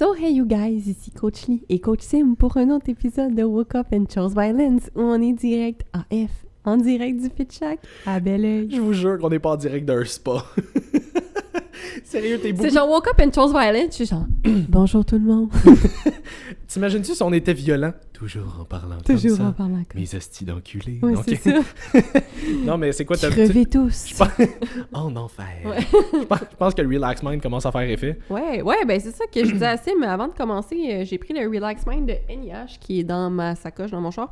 So hey you guys, ici Coach Lee et Coach Sim pour un autre épisode de Woke Up and Chose Violence où on est direct AF, en direct du Fit Shack à Belleuil. Je vous jure qu'on n'est pas en direct d'un spa. Sérieux, t'es beaucoup... C'est genre Woke Up and Chose Violence, je suis genre bonjour tout le monde. T'imagines-tu si on était violent? Toujours en parlant Toujours comme ça. en parlant comme Mes hosties d'enculés. Oui, Ok. c'est ça. Non, mais c'est quoi ta... Crevez tous. En enfer. Ouais. Je pense que le Relax Mind commence à faire effet. Ouais, ben c'est ça que je disais à Sim, mais avant de commencer, j'ai pris le Relax Mind de NIH qui est dans ma sacoche dans mon char.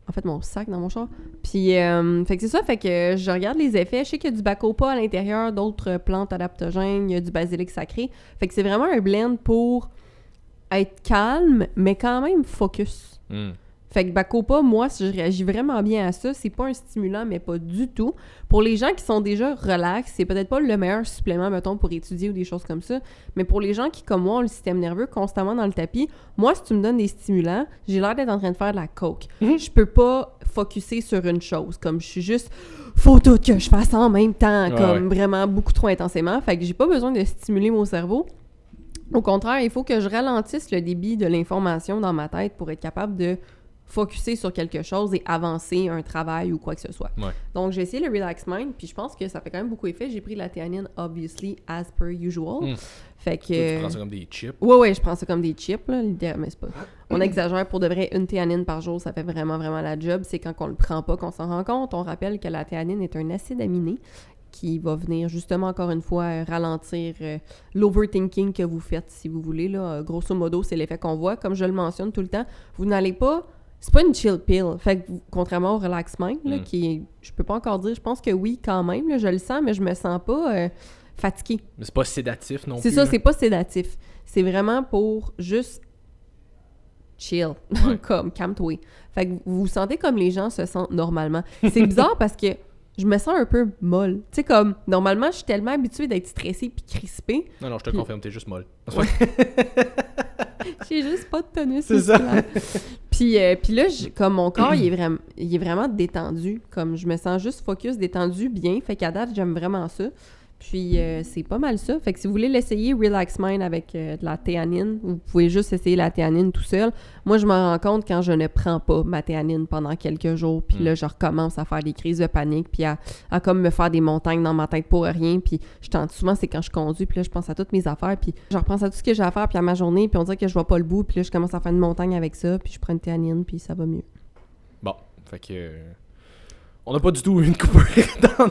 En fait, mon sac dans mon char. Puis, fait que c'est ça, fait que je regarde les effets. Je sais qu'il y a du bacopa à l'intérieur, d'autres plantes adaptogènes, il y a du basilic sacré. Fait que c'est vraiment un blend pour être calme, mais quand même focus. Fait que bacopa, moi, je réagis vraiment bien à ça. C'est pas un stimulant, mais pas du tout. Pour les gens qui sont déjà relax, c'est peut-être pas le meilleur supplément, mettons, pour étudier ou des choses comme ça. Mais pour les gens qui, comme moi, ont le système nerveux constamment dans le tapis, moi, si tu me donnes des stimulants, j'ai l'air d'être en train de faire de la coke. Je peux pas focusser sur une chose. Comme je suis juste, faut tout que je fasse en même temps, vraiment beaucoup trop intensément. Fait que j'ai pas besoin de stimuler mon cerveau. Au contraire, il faut que je ralentisse le débit de l'information dans ma tête pour être capable de focusser sur quelque chose et avancer un travail ou quoi que ce soit. Ouais. Donc, j'ai essayé le Relax Mind, puis je pense que ça fait quand même beaucoup effet. J'ai pris la théanine, obviously, as per usual. Fait que... Toi, tu prends ça comme des chips. Ouais, je prends ça comme des chips, là, mais c'est pas... On exagère, pour de vrai, une théanine par jour, ça fait vraiment, vraiment la job. C'est quand on le prend pas qu'on s'en rend compte. On rappelle que la théanine est un acide aminé qui va venir justement, encore une fois, ralentir l'overthinking que vous faites, si vous voulez. Là. Grosso modo, c'est l'effet qu'on voit. Comme je le mentionne tout le temps, vous n'allez pas... C'est pas une chill pill. Fait que, contrairement au Relax Mind, là, qui est... Je peux pas encore dire, je pense que oui, quand même. Là, je le sens, mais je me sens pas fatiguée. Mais c'est pas sédatif non plus. C'est ça, là. c'est pas sédatif. C'est vraiment pour juste chill. Comme, calme-toi. Fait que vous vous sentez comme les gens se sentent normalement. C'est bizarre parce que je me sens un peu molle. Tu sais, comme, normalement, je suis tellement habituée d'être stressée puis crispée. Non, je te confirme, t'es juste molle. J'ai juste pas de tonus. C'est ça. Puis là, comme mon corps, il est vraiment détendu. Comme je me sens juste focus, détendu, bien. Fait qu'à date, j'aime vraiment ça. Puis c'est pas mal ça. Fait que si vous voulez l'essayer, Relax Mind avec de la théanine, vous pouvez juste essayer la théanine tout seul. Moi, je me rends compte quand je ne prends pas ma théanine pendant quelques jours. Puis là, je recommence à faire des crises de panique. Puis à comme me faire des montagnes dans ma tête pour rien. Puis je tente souvent, c'est quand je conduis. Puis là, je pense à toutes mes affaires. Puis je repense à tout ce que j'ai à faire. Puis à ma journée. Puis on dirait que je vois pas le bout. Puis là, je commence à faire une montagne avec ça. Puis je prends une théanine. Puis ça va mieux. Bon, fait que... On n'a pas du tout une coupure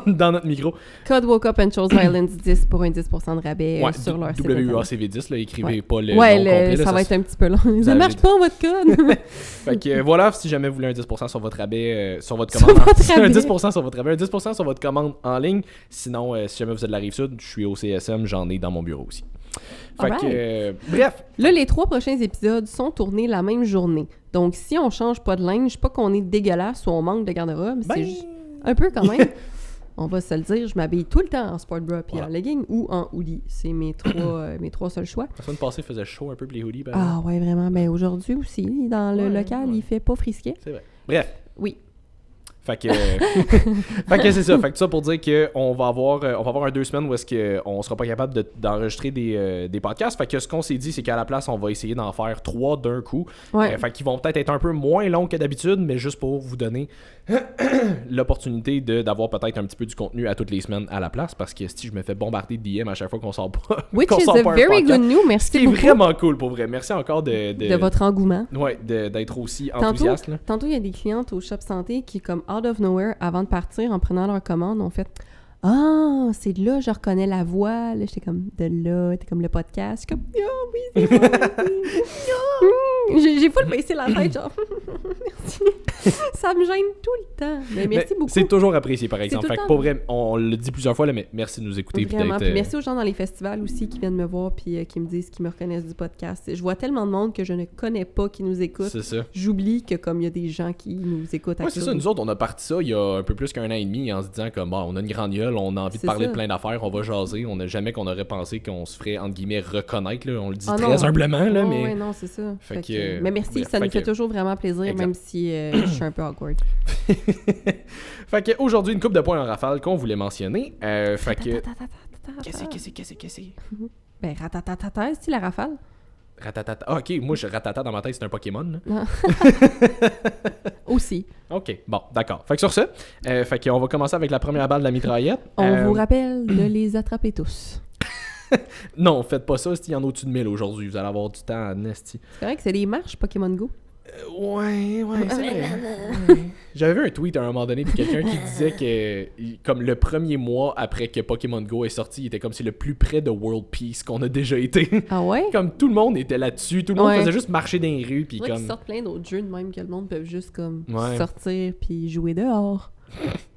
dans notre micro. Code Woke Up and Chose Violence 10 pour un 10% de rabais sur leur site internet. WACV10, là, écrivez pas le nom Ouais, complet. Là, ça va être un petit peu long. Ça marche pas, votre code! Fait que voilà, si jamais vous voulez un 10% sur votre rabais, sur votre commande... un 10% sur votre rabais, un 10% sur votre commande en ligne. Sinon, si jamais vous êtes de la Rive-Sud, je suis au CSM, j'en ai dans mon bureau aussi. Fait que, bref. Là, les 3 prochains épisodes sont tournés la même journée. Donc, si on change pas de linge, pas qu'on est dégueulasse ou on manque de garde-robe, c'est juste un peu quand même. On va se le dire, je m'habille tout le temps en sport bra puis en legging ou en hoodie. C'est mes trois seuls choix. La semaine passée, il faisait chaud un peu pour les hoodies. Ouais, vraiment. Ben aujourd'hui aussi, dans le local, il fait pas frisquet. C'est vrai. Bref. Oui. Fait que c'est ça. Fait que ça pour dire qu'on va avoir un 2 semaines où est-ce qu'on sera pas capable d'enregistrer des podcasts. Fait que ce qu'on s'est dit, c'est qu'à la place, on va essayer d'en faire 3 d'un coup. Ouais. Fait qu'ils vont peut-être être un peu moins longs que d'habitude, mais juste pour vous donner l'opportunité d'avoir peut-être un petit peu du contenu à toutes les semaines à la place. Parce que si je me fais bombarder de DM à chaque fois qu'on sort pas. Which is a very good news. Merci beaucoup. C'est vraiment cool pour vrai. Merci encore de votre engouement. Ouais, d'être aussi enthousiaste. Tantôt, il y a des clientes au Shop Santé qui, comme out of nowhere, avant de partir, en prenant leur commande, ont fait « Ah, c'est de là, je reconnais la voix. » Là, j'étais comme « De là, t'es comme le podcast. » Je suis comme « Oh, oui, c'est moi. J'ai full baissé la tête, genre « Merci. » Ça me gêne tout le temps. Mais merci beaucoup. C'est toujours apprécié, par exemple. Fait que pour vrai, on on le dit plusieurs fois, là, mais merci de nous écouter. Vraiment. Puis merci aux gens dans les festivals aussi qui viennent me voir puis qui me disent qu'ils me reconnaissent du podcast. Je vois tellement de monde que je ne connais pas qui nous écoute. C'est ça. J'oublie que comme il y a des gens qui nous écoutent. Ouais, c'est ça. Nous autres, on a parti ça il y a un peu plus qu'un an et demi en se disant comme on a une grande gueule, on a envie de parler de plein d'affaires, on va jaser. On n'a jamais qu'on aurait pensé qu'on se ferait entre guillemets reconnaître. Là. On le dit très humblement. Là, mais... Ouais, non, c'est ça. Mais merci, ça nous fait toujours vraiment plaisir, même si je suis un peu awkward. Fait que aujourd'hui, une couple de points en rafale qu'on voulait mentionner. Fait que... Qu'est-ce? Ben, ratatatata, c'est-tu la rafale? Ratatata. Ah, ok, moi, Ratata dans ma tête, c'est un Pokémon. Là. Non. Aussi. Ok, bon, d'accord. Fait que sur ça, fait qu'on va commencer avec la première balle de la mitraillette. On vous rappelle de les attraper tous. Non, faites pas ça, il y en a au-dessus de 1000 aujourd'hui. Vous allez avoir du temps à Nesty. C'est correct, c'est des marches Pokémon Go. Ouais, c'est vrai. Ouais. J'avais vu un tweet à un moment donné de quelqu'un qui disait que comme le premier mois après que Pokémon Go est sorti, il était comme c'est le plus près de World Peace qu'on a déjà été. Ah ouais? Comme tout le monde était là-dessus, tout le monde faisait juste marcher dans les rues puis c'est vrai comme qu'ils sortent plein d'autres jeux de même que le monde peut juste comme Ouais. sortir puis jouer dehors.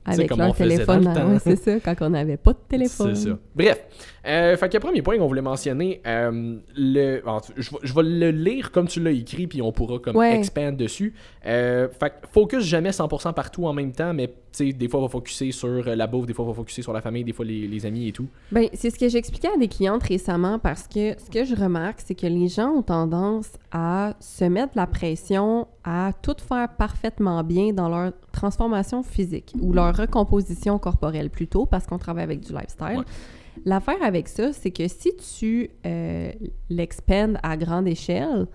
Avec comme leur on faisait téléphone. dans le temps. Ouais, c'est ça, quand on n'avait pas de téléphone. C'est ça. Bref, fait que le premier point qu'on voulait mentionner, je vais le lire comme tu l'as écrit, puis on pourra comme expand dessus. Fait que focus jamais 100% partout en même temps, mais tu sais, des fois on va focuser sur la bouffe, des fois on va focuser sur la famille, des fois les amis et tout. Ben, c'est ce que j'expliquais à des clientes récemment parce que ce que je remarque, c'est que les gens ont tendance à se mettre la pression à tout faire parfaitement bien dans leur transformation physique ou leur recomposition corporelle plutôt parce qu'on travaille avec du lifestyle. Ouais. L'affaire avec ça, c'est que si tu l'expandes à grande échelle,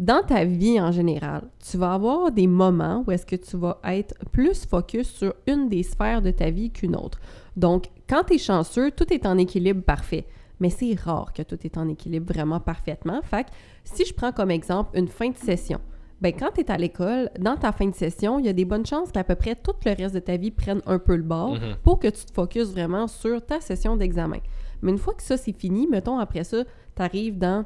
dans ta vie en général, tu vas avoir des moments où est-ce que tu vas être plus focus sur une des sphères de ta vie qu'une autre. Donc, quand tu es chanceux, tout est en équilibre parfait. Mais c'est rare que tout est en équilibre vraiment parfaitement. Fait que si je prends comme exemple une fin de session, ben quand tu es à l'école, dans ta fin de session, il y a des bonnes chances qu'à peu près tout le reste de ta vie prenne un peu le bord pour que tu te focuses vraiment sur ta session d'examen. Mais une fois que ça, c'est fini, mettons, après ça, tu arrives dans...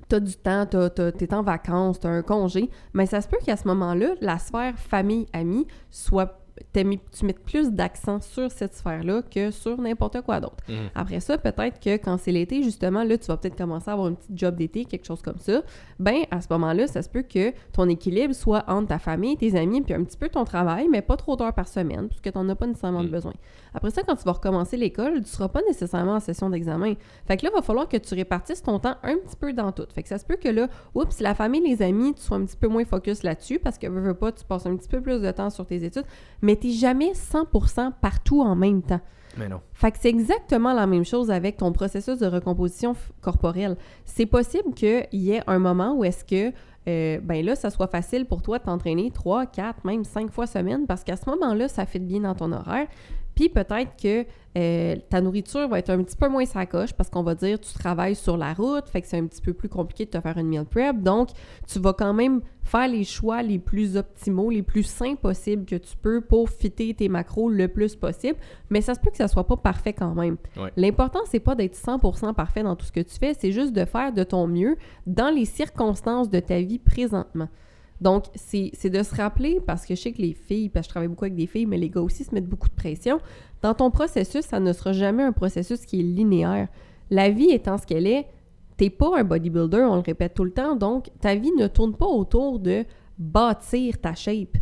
Tu as du temps, t'es en vacances, tu as un congé, mais ça se peut qu'à ce moment-là, la sphère famille-amis soit... tu mets plus d'accent sur cette sphère-là que sur n'importe quoi d'autre. Après ça, peut-être que quand c'est l'été, justement, là, tu vas peut-être commencer à avoir une petite job d'été, quelque chose comme ça. Ben, à ce moment-là, ça se peut que ton équilibre soit entre ta famille, tes amis, puis un petit peu ton travail, mais pas trop d'heures par semaine, puisque tu n'en as pas nécessairement besoin. Après ça, quand tu vas recommencer l'école, tu ne seras pas nécessairement en session d'examen. Fait que là, il va falloir que tu répartisses ton temps un petit peu dans tout. Fait que ça se peut que là, oups, la famille, les amis, tu sois un petit peu moins focus là-dessus, parce que veux pas, tu passes un petit peu plus de temps sur tes études, mais t'es jamais 100% partout en même temps. Mais non. Fait que c'est exactement la même chose avec ton processus de recomposition corporelle. C'est possible qu'il y ait un moment où est-ce que, ben là, ça soit facile pour toi de t'entraîner 3, 4, même 5 fois semaine, parce qu'à ce moment-là, ça fit bien dans ton horaire. Puis peut-être que ta nourriture va être un petit peu moins sacoche parce qu'on va dire tu travailles sur la route, fait que c'est un petit peu plus compliqué de te faire une meal prep. Donc, tu vas quand même faire les choix les plus optimaux, les plus sains possibles que tu peux pour fitter tes macros le plus possible. Mais ça se peut que ça soit pas parfait quand même. Ouais. L'important, c'est pas d'être 100% parfait dans tout ce que tu fais, c'est juste de faire de ton mieux dans les circonstances de ta vie présentement. Donc, c'est de se rappeler, parce que je sais que les filles, parce que je travaille beaucoup avec des filles, mais les gars aussi se mettent beaucoup de pression. Dans ton processus, ça ne sera jamais un processus qui est linéaire. La vie étant ce qu'elle est, t'es pas un bodybuilder, on le répète tout le temps, donc ta vie ne tourne pas autour de bâtir ta shape.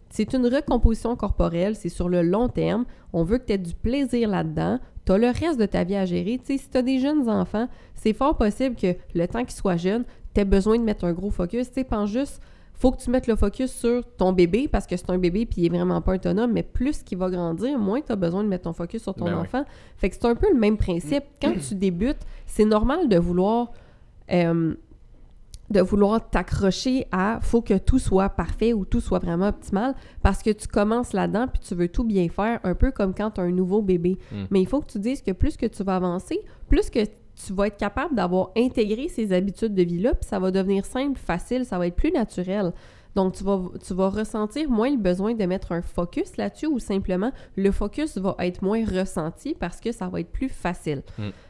C'est une recomposition corporelle, c'est sur le long terme. On veut que tu aies du plaisir là-dedans. Tu as le reste de ta vie à gérer. Tu sais, si tu as des jeunes enfants, c'est fort possible que le temps qu'ils soient jeunes, tu aies besoin de mettre un gros focus. Tu sais, pense juste... Faut que tu mettes le focus sur ton bébé parce que c'est un bébé puis il est vraiment pas autonome, mais plus qu'il va grandir, moins tu as besoin de mettre ton focus sur ton enfant. Oui. Fait que c'est un peu le même principe. Quand tu débutes, c'est normal de vouloir t'accrocher à faut que tout soit parfait ou tout soit vraiment optimal parce que tu commences là-dedans puis tu veux tout bien faire, un peu comme quand tu as un nouveau bébé. Mais il faut que tu dises que plus que tu vas avancer, plus que tu vas être capable d'avoir intégré ces habitudes de vie-là, puis ça va devenir simple, facile, ça va être plus naturel. Donc, tu vas ressentir moins le besoin de mettre un focus là-dessus ou simplement le focus va être moins ressenti parce que ça va être plus facile.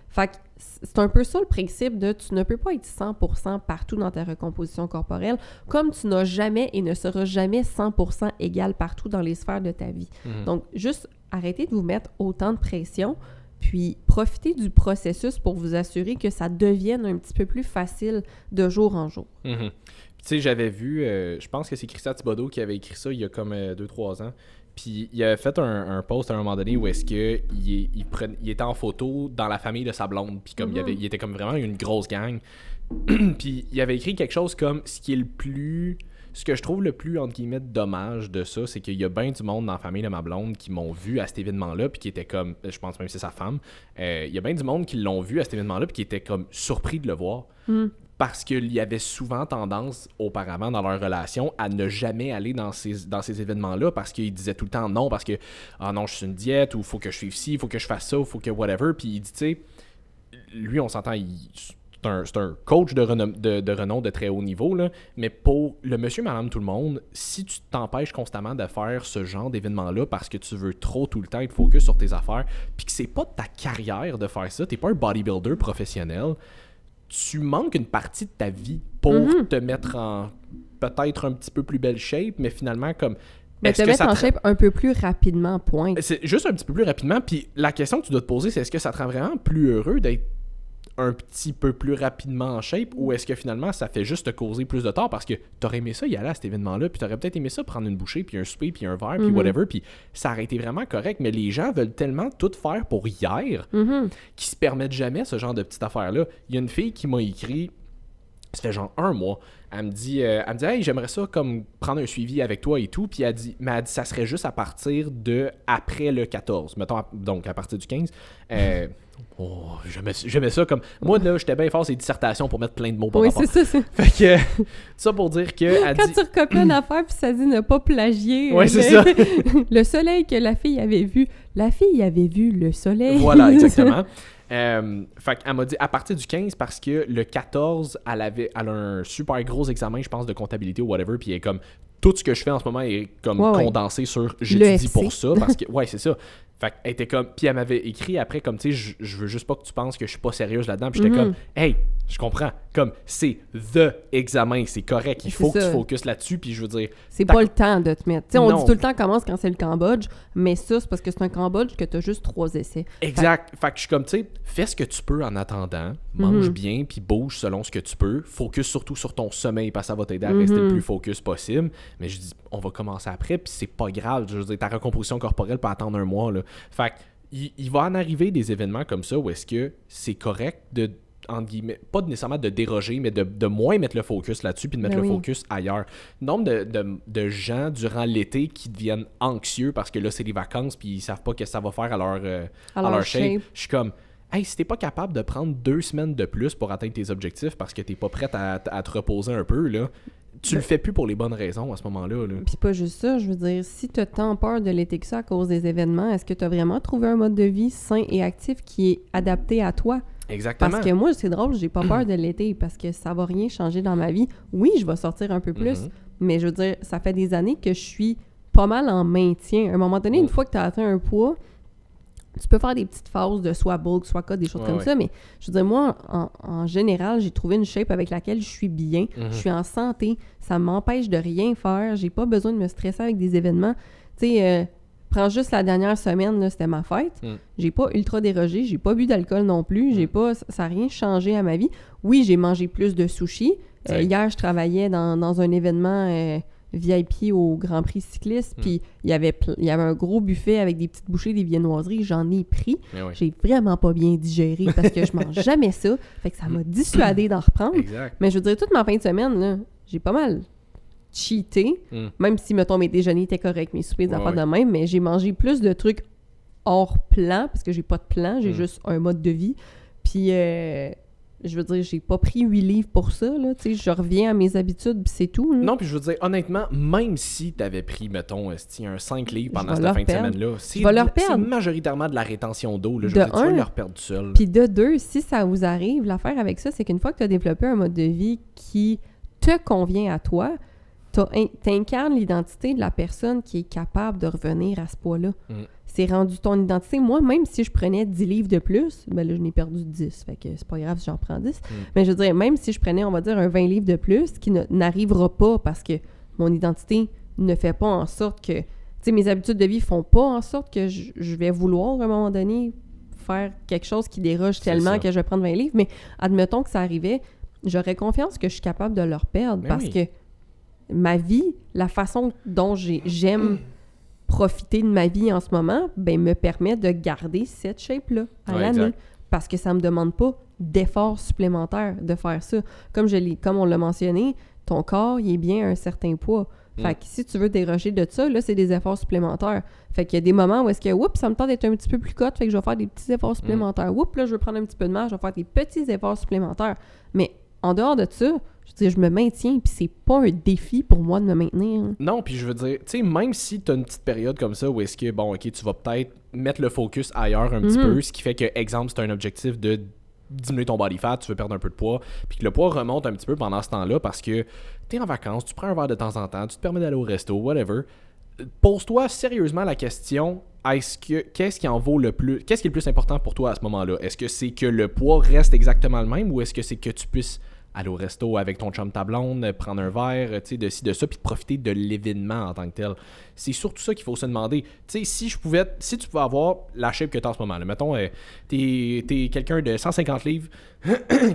Fait que c'est un peu ça le principe de tu ne peux pas être 100% partout dans ta recomposition corporelle comme tu n'as jamais et ne seras jamais 100% égal partout dans les sphères de ta vie. Donc, juste arrêtez de vous mettre autant de pression puis profitez du processus pour vous assurer que ça devienne un petit peu plus facile de jour en jour. Tu sais, j'avais vu, je pense que c'est Christian Thibodeau qui avait écrit ça il y a comme 2-3 ans. Puis il avait fait un post à un moment donné où est-ce que il était en photo dans la famille de sa blonde. Puis comme il était comme vraiment une grosse gang. Puis il avait écrit quelque chose comme ce que je trouve le plus, entre guillemets, dommage de ça, c'est qu'il y a bien du monde dans la famille de ma blonde qui m'ont vu à cet événement-là, puis qui était comme, je pense même que c'est sa femme, il y a bien du monde qui l'ont vu à cet événement-là, puis qui était comme surpris de le voir. parce qu'il y avait souvent tendance, auparavant, dans leur relation, à ne jamais aller dans ces événements-là parce qu'ils disaient tout le temps non, parce que « Ah non, je suis une diète » ou « Faut que je suive ci, faut que je fasse ça, faut que whatever ». Puis il dit, tu sais, lui, on s'entend, c'est un coach de renom de très haut niveau, là, mais pour le monsieur, madame, tout le monde, si tu t'empêches constamment de faire ce genre d'événement-là parce que tu veux trop tout le temps être focus sur tes affaires, puis que c'est pas ta carrière de faire ça, t'es pas un bodybuilder professionnel, tu manques une partie de ta vie pour te mettre en peut-être un petit peu plus belle shape, mais finalement comme... Mais te mettre en shape un peu plus rapidement, point. C'est juste un petit peu plus rapidement, puis la question que tu dois te poser, c'est est-ce que ça te rend vraiment plus heureux d'être un petit peu plus rapidement en shape, ou est-ce que finalement ça fait juste te causer plus de tort parce que t'aurais aimé ça y aller à cet événement-là, puis t'aurais peut-être aimé ça prendre une bouchée, puis un souper, puis un verre, puis whatever, puis ça aurait été vraiment correct, mais les gens veulent tellement tout faire pour hier qu'ils se permettent jamais ce genre de petite affaire-là. Il y a une fille qui m'a écrit, ça fait genre 1 mois, elle me dit hey, j'aimerais ça comme prendre un suivi avec toi et tout, puis elle dit ça serait juste à partir de après le 14, mettons, donc à partir du 15. J'aimais ça comme... Moi, là, j'étais bien fort ces dissertations pour mettre plein de mots par rapport. Oui, c'est ça. Fait que, ça pour dire que... Quand tu recopies une affaire puis ça dit ne pas plagier... Oui, c'est ça. Le soleil que la fille avait vu. La fille avait vu le soleil. Voilà, exactement. Fait qu'elle m'a dit à partir du 15 parce que le 14, elle a un super gros examen, je pense, de comptabilité ou whatever, puis elle est comme... Tout ce que je fais en ce moment est comme condensé sur j'étudie pour ça, parce que... Ouais, c'est ça. Fait qu'elle était comme... Puis elle m'avait écrit après comme, tu sais, je veux juste pas que tu penses que je suis pas sérieuse là-dedans. Puis j'étais comme, hey, je comprends. Comme, c'est the examen, c'est correct. Il faut que tu focuses là-dessus. Puis je veux dire... C'est pas le temps de te mettre. Tu sais, on dit tout le temps commence quand c'est le Cambodge, mais ça, c'est parce que c'est un Cambodge que t'as juste 3 essais. Exact. Fait que je suis comme, tu sais, fais ce que tu peux en attendant. Mange bien, puis bouge selon ce que tu peux. Focus surtout sur ton sommeil, parce que ça va t'aider à rester le plus focus possible. Mais je dis, on va commencer après, puis c'est pas grave. Je veux dire, ta recomposition corporelle peut attendre 1 mois, là. Fait qu'il va en arriver des événements comme ça où est-ce que c'est correct de, entre guillemets, pas nécessairement de déroger, mais de moins mettre le focus là-dessus puis de mettre le focus ailleurs. Nombre de gens durant l'été qui deviennent anxieux parce que là, c'est les vacances puis ils savent pas ce que ça va faire à leur shape. Je suis comme... Hey, si t'es pas capable de prendre 2 semaines de plus pour atteindre tes objectifs parce que t'es pas prête à te reposer un peu, là, tu le fais plus pour les bonnes raisons à ce moment-là. Là. Puis pas juste ça, je veux dire, si t'as tant peur de l'été que ça à cause des événements, est-ce que t'as vraiment trouvé un mode de vie sain et actif qui est adapté à toi? Exactement. Parce que moi, c'est drôle, j'ai pas peur de l'été parce que ça va rien changer dans ma vie. Oui, je vais sortir un peu plus, mais je veux dire, ça fait des années que je suis pas mal en maintien. À un moment donné, une fois que t'as atteint un poids, tu peux faire des petites phases de soit bulk, soit cut, des choses comme ça, mais je veux dire, moi, en général, j'ai trouvé une shape avec laquelle je suis bien, je suis en santé, ça m'empêche de rien faire, j'ai pas besoin de me stresser avec des événements. Tu sais, prends juste la dernière semaine, là, c'était ma fête, j'ai pas ultra dérogé, j'ai pas bu d'alcool non plus, j'ai pas, ça a rien changé à ma vie. Oui, j'ai mangé plus de sushis. Hier, je travaillais dans un événement... VIP au Grand Prix cycliste, puis il y avait un gros buffet avec des petites bouchées, des viennoiseries, j'en ai pris. J'ai vraiment pas bien digéré parce que je mange jamais ça, fait que ça m'a dissuadé d'en reprendre. Exact. Mais je veux dire, toute ma fin de semaine, là, j'ai pas mal cheaté, même si, mettons, mes déjeuners étaient corrects, mes soupers, des affaires de même, mais j'ai mangé plus de trucs hors plan, parce que j'ai pas de plan, j'ai juste un mode de vie, puis... je veux dire, j'ai pas pris 8 livres pour ça, là, tu sais, je reviens à mes habitudes, puis c'est tout. Là. Non, puis je veux dire, honnêtement, même si t'avais pris, mettons, un 5 livres pendant cette fin de semaine-là, c'est majoritairement de la rétention d'eau, là, je veux dire, tu vas leur perdre tout seul. Puis de 2, si ça vous arrive, l'affaire avec ça, c'est qu'une fois que t'as développé un mode de vie qui te convient à toi, t'incarnes l'identité de la personne qui est capable de revenir à ce poids-là. C'est rendu ton identité. Moi, même si je prenais 10 livres de plus, ben là, je n'ai perdu 10. Fait que c'est pas grave si j'en prends 10. Mais je veux dire, même si je prenais, on va dire, un 20 livres de plus, qui n'arrivera pas parce que mon identité ne fait pas en sorte que... Tu sais, mes habitudes de vie font pas en sorte que je vais vouloir, à un moment donné, faire quelque chose qui déroge tellement que je vais prendre 20 livres. Mais admettons que ça arrivait, j'aurais confiance que je suis capable de le reperdre parce que ma vie, la façon dont j'aime... profiter de ma vie en ce moment, ben me permet de garder cette shape-là à l'année. Exact. Parce que ça me demande pas d'efforts supplémentaires de faire ça. Comme on l'a mentionné, ton corps, il est bien à un certain poids. Fait que si tu veux déroger de ça, là, c'est des efforts supplémentaires. Fait qu'il y a des moments où est-ce que, oups, ça me tente d'être un petit peu plus cote, fait que je vais faire des petits efforts supplémentaires. Oups, là, je veux prendre un petit peu de marge, je vais faire des petits efforts supplémentaires. Mais en dehors de ça, je veux dire, je me maintiens, puis c'est pas un défi pour moi de me maintenir. Non, puis je veux dire, tu sais, même si t'as une petite période comme ça où est-ce que, bon, ok, tu vas peut-être mettre le focus ailleurs un petit peu, ce qui fait que, exemple, c'est un objectif de diminuer ton body fat, tu veux perdre un peu de poids, puis que le poids remonte un petit peu pendant ce temps-là parce que t'es en vacances, tu prends un verre de temps en temps, tu te permets d'aller au resto, whatever. Pose-toi sérieusement la question, qu'est-ce qui en vaut le plus, qu'est-ce qui est le plus important pour toi à ce moment-là? Est-ce que c'est que le poids reste exactement le même ou est-ce que c'est que tu puisses aller au resto avec ton chum ta blonde, prendre un verre, tu sais, de ci, de ça, puis de profiter de l'événement en tant que tel. C'est surtout ça qu'il faut se demander. Tu sais, si tu pouvais avoir la shape que tu as en ce moment, là, mettons, t'es quelqu'un de 150 livres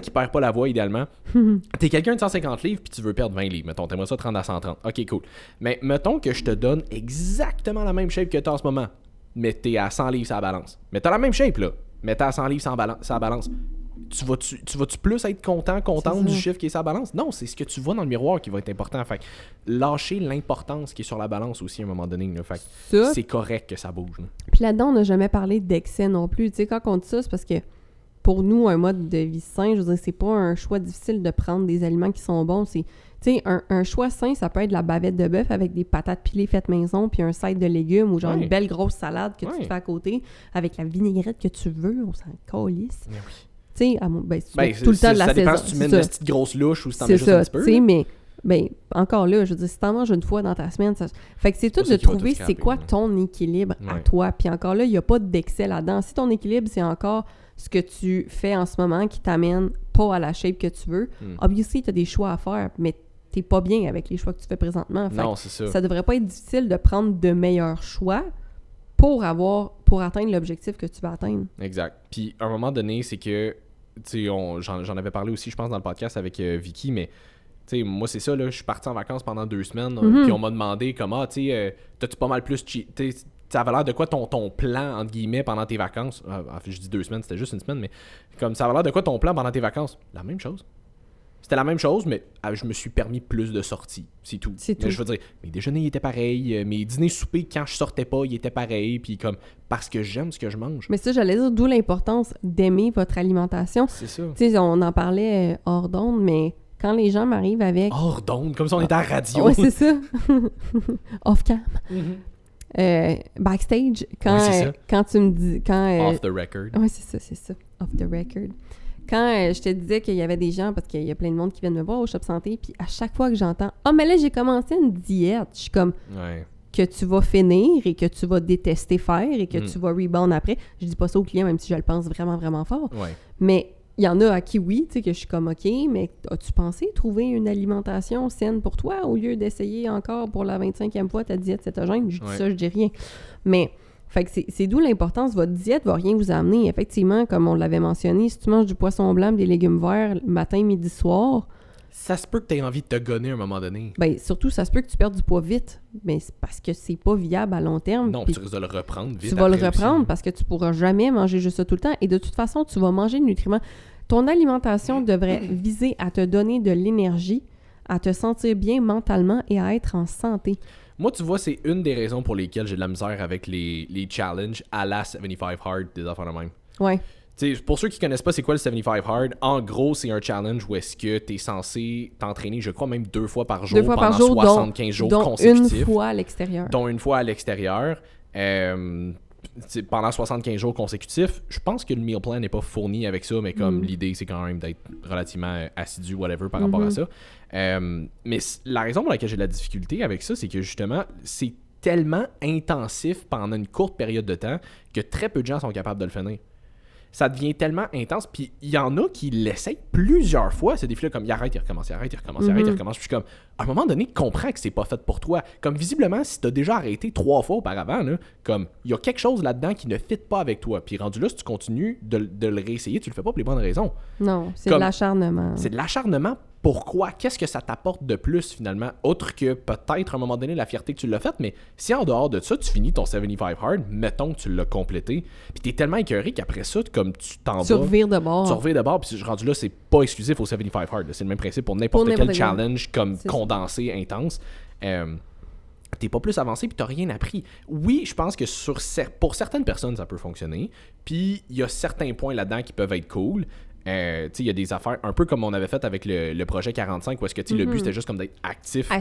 qui perd pas la voix idéalement. T'es quelqu'un de 150 livres puis tu veux perdre 20 livres. Mettons, t'aimerais ça te rendre à 130. Ok, cool. Mais mettons que je te donne exactement la même shape que tu as en ce moment, mais t'es à 100 livres sur la balance. Mais t'as la même shape, là. Mais t'es à 100 livres sur la balance. Tu vas-tu plus être contente du chiffre qui est sur la balance? Non, c'est ce que tu vois dans le miroir qui va être important. Fait que lâcher l'importance qui est sur la balance aussi à un moment donné. Là. Fait que c'est correct que ça bouge. Là. Puis là-dedans, on n'a jamais parlé d'excès non plus. Tu sais, quand on dit ça, c'est parce que pour nous, un mode de vie sain, je veux dire, c'est pas un choix difficile de prendre des aliments qui sont bons. C'est, tu sais, un choix sain, ça peut être de la bavette de bœuf avec des patates pilées faites maison, puis un side de légumes ou genre une belle grosse salade que tu te fais à côté avec la vinaigrette que tu veux. On s'en calisse. Oui. Tu sais, tout le temps de la saison. Ça dépend si tu mets une petite grosse louche ou si t'en mets juste un petit peu. C'est ça, tu sais, mais encore là, je veux dire, si t'en manges une fois dans ta semaine, ça... Fait que c'est tout de trouver c'est quoi ton équilibre à toi. Puis encore là, il n'y a pas d'excès là-dedans. Si ton équilibre, c'est encore ce que tu fais en ce moment qui t'amène pas à la shape que tu veux, obviously, t'as des choix à faire, mais t'es pas bien avec les choix que tu fais présentement. Fait non, c'est ça. Ça devrait pas être difficile de prendre de meilleurs choix pour atteindre l'objectif que tu vas atteindre. Exact. Puis à un moment donné, c'est que j'en avais parlé aussi, je pense, dans le podcast avec Vicky, mais moi, c'est ça, là, je suis parti en vacances pendant 2 semaines, puis on m'a demandé comment, t'as-tu pas mal plus ça avait l'air de quoi ton plan, entre guillemets, pendant tes vacances? En fait, je dis 2 semaines, c'était juste une semaine, mais comme ça avait l'air de quoi ton plan pendant tes vacances? La même chose. C'était la même chose, mais je me suis permis plus de sorties. C'est tout. Mais je veux dire, mes déjeuners étaient pareils, mes dîners soupers, quand je sortais pas, ils étaient pareils, puis comme, parce que j'aime ce que je mange. Mais ça, j'allais dire, d'où l'importance d'aimer votre alimentation. C'est ça. Tu sais, on en parlait hors d'onde, mais quand les gens m'arrivent avec... Hors d'onde, comme si on était à la radio. Oui, c'est ça. Off-cam. Backstage, quand tu me dis... Off the record. Oui, c'est ça. Off the record. Quand je te disais qu'il y avait des gens, parce qu'il y a plein de monde qui viennent me voir au Shop Santé, puis à chaque fois que j'entends « Ah, mais là, j'ai commencé une diète », je suis comme que tu vas finir et que tu vas détester faire et que tu vas rebound après. Je dis pas ça aux clients, même si je le pense vraiment, vraiment fort. Mais il y en a à qui oui, tu sais, que je suis comme « OK, mais as-tu pensé trouver une alimentation saine pour toi au lieu d'essayer encore pour la 25e fois ta diète cétogène? » Je dis ça, je dis rien. Mais... Fait que c'est d'où l'importance. Votre diète va rien vous amener. Effectivement, comme on l'avait mentionné, si tu manges du poisson blanc, des légumes verts, matin, midi, soir... Ça se peut que tu aies envie de te gonner à un moment donné. Bien, surtout, ça se peut que tu perdes du poids vite. Mais c'est parce que c'est pas viable à long terme. Non, tu risques de le reprendre vite. Tu vas le reprendre parce que tu pourras jamais manger juste ça tout le temps. Et de toute façon, tu vas manger de nutriments. Ton alimentation devrait viser à te donner de l'énergie, à te sentir bien mentalement et à être en santé. Moi, tu vois, c'est une des raisons pour lesquelles j'ai de la misère avec les challenges à la 75 Hard, des affaires de même. Ouais. T'sais, pour ceux qui connaissent pas c'est quoi le 75 Hard, en gros, c'est un challenge où est-ce que tu es censé t'entraîner, je crois, même 2 fois par jour pendant 75 jours consécutifs. Une fois à l'extérieur. Dont une fois à l'extérieur. Pendant 75 jours consécutifs. Je pense que le meal plan n'est pas fourni avec ça, mais comme l'idée, c'est quand même d'être relativement assidu, whatever, par rapport à ça. Mais la raison pour laquelle j'ai de la difficulté avec ça, c'est que justement, c'est tellement intensif pendant une courte période de temps que très peu de gens sont capables de le finir. Ça devient tellement intense, puis il y en a qui l'essayent plusieurs fois, ces défis-là, comme il arrête, il recommence, il arrête, il recommence, il arrête, il recommence. Puis je suis comme, à un moment donné, comprends que c'est pas fait pour toi. Comme visiblement, si t'as déjà arrêté 3 fois auparavant, là, comme il y a quelque chose là-dedans qui ne fit pas avec toi. Puis rendu là, si tu continues de le réessayer, tu le fais pas pour les bonnes raisons. Non, c'est de l'acharnement. C'est de l'acharnement. Pourquoi? Qu'est-ce que ça t'apporte de plus, finalement? Autre que peut-être, à un moment donné, la fierté que tu l'as faite, mais si en dehors de ça, tu finis ton 75 Hard, mettons que tu l'as complété, puis t'es tellement écœuré qu'après ça, comme tu t'en vas... Tu revires de bord. Tu revires de bord, puis rendu là, c'est pas exclusif au 75 Hard. Là. C'est le même principe pour n'importe quel challenge comme condensé, intense. T'es pas plus avancé, puis t'as rien appris. Oui, je pense que pour certaines personnes, ça peut fonctionner, puis il y a certains points là-dedans qui peuvent être cool. il y a des affaires un peu comme on avait fait avec le projet 45 où est-ce que le but c'était juste comme d'être actif.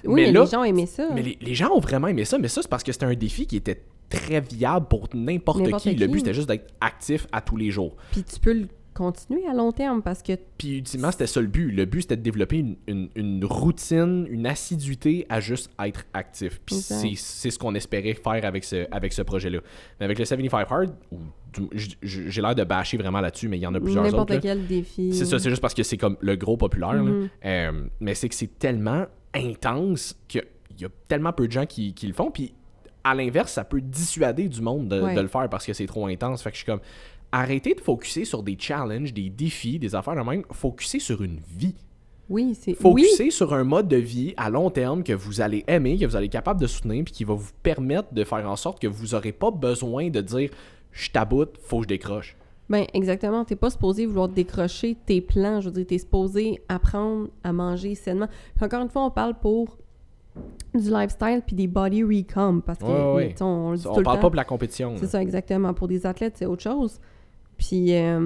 Oui, mais les gens aimaient ça. Mais les gens ont vraiment aimé ça, mais ça c'est parce que c'était un défi qui était très viable pour n'importe qui. Le but c'était juste d'être actif à tous les jours. Puis tu peux le continuer à long terme parce que... Puis ultimement c'était ça le but. Le but c'était de développer une routine, une assiduité à juste être actif. Puis c'est ce qu'on espérait faire avec ce projet-là. Mais avec le 75 Hard, j'ai l'air de bâcher vraiment là-dessus, mais il y en a plusieurs autres. N'importe quel défi. C'est ça, c'est juste parce que c'est comme le gros populaire. Là. Mais c'est que c'est tellement intense qu'il y a tellement peu de gens qui le font. Puis à l'inverse, ça peut dissuader du monde de le faire parce que c'est trop intense. Fait que je suis comme... Arrêtez de focusser sur des challenges, des défis, des affaires de même. Focusser sur une vie. Oui, c'est... Focusser sur un mode de vie à long terme que vous allez aimer, que vous allez être capable de soutenir, puis qui va vous permettre de faire en sorte que vous n'aurez pas besoin de dire « je taboute, faut que je décroche ». Ben exactement. T'es pas supposé vouloir décrocher tes plans. Je veux dire, t'es supposé apprendre à manger sainement. Puis encore une fois, on parle pour du lifestyle puis des body recom parce que on le dit tout le temps. On parle pas pour la compétition. C'est ça, exactement. Pour des athlètes, c'est autre chose. Puis, il y a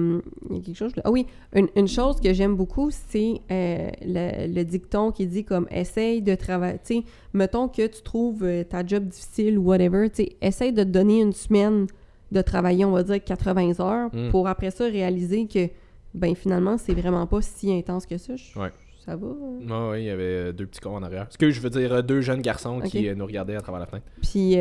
quelque chose... Ah oui, une chose que j'aime beaucoup, c'est le dicton qui dit comme « essaye de travailler... » Tu sais, mettons que tu trouves ta job difficile ou whatever, tu sais, essaye de te donner une semaine de travailler, on va dire 80 heures, pour après ça réaliser que, ben finalement, c'est vraiment pas si intense que ça. Ça va? Oui, il y avait deux petits cons en arrière. Ce que je veux dire, deux jeunes garçons qui nous regardaient à travers la fenêtre. Puis,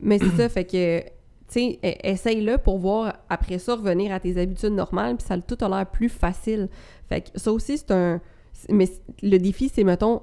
mais c'est ça, fait que... Tu sais, essaye-le pour voir, après ça, revenir à tes habitudes normales, puis ça a tout a l'air plus facile. Fait que ça aussi, c'est un... Mais le défi, c'est, mettons,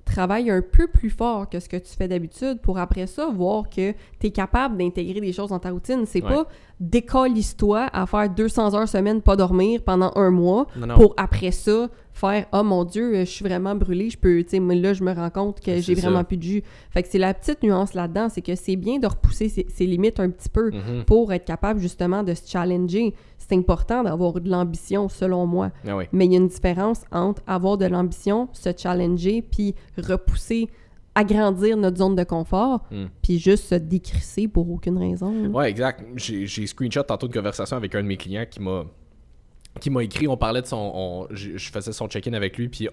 travaille un peu plus fort que ce que tu fais d'habitude pour, après ça, voir que tu es capable d'intégrer des choses dans ta routine. C'est pas décalisse-toi à faire 200 heures semaine, pas dormir pendant un mois, pour, après ça, faire « Oh mon Dieu, je suis vraiment brûlée, je peux... » Tu sais, là, je me rends compte que j'ai vraiment plus de jus. Fait que c'est la petite nuance là-dedans, c'est que c'est bien de repousser ses limites un petit peu pour être capable, justement, de se challenger. C'est important d'avoir de l'ambition, selon moi. Mais il y a une différence entre avoir de l'ambition, se challenger, puis repousser, agrandir notre zone de confort, puis juste se décrisser pour aucune raison. Ouais, exact. J'ai screenshot tantôt de conversation avec un de mes clients qui m'a écrit, on parlait de je faisais son check-in avec lui, puis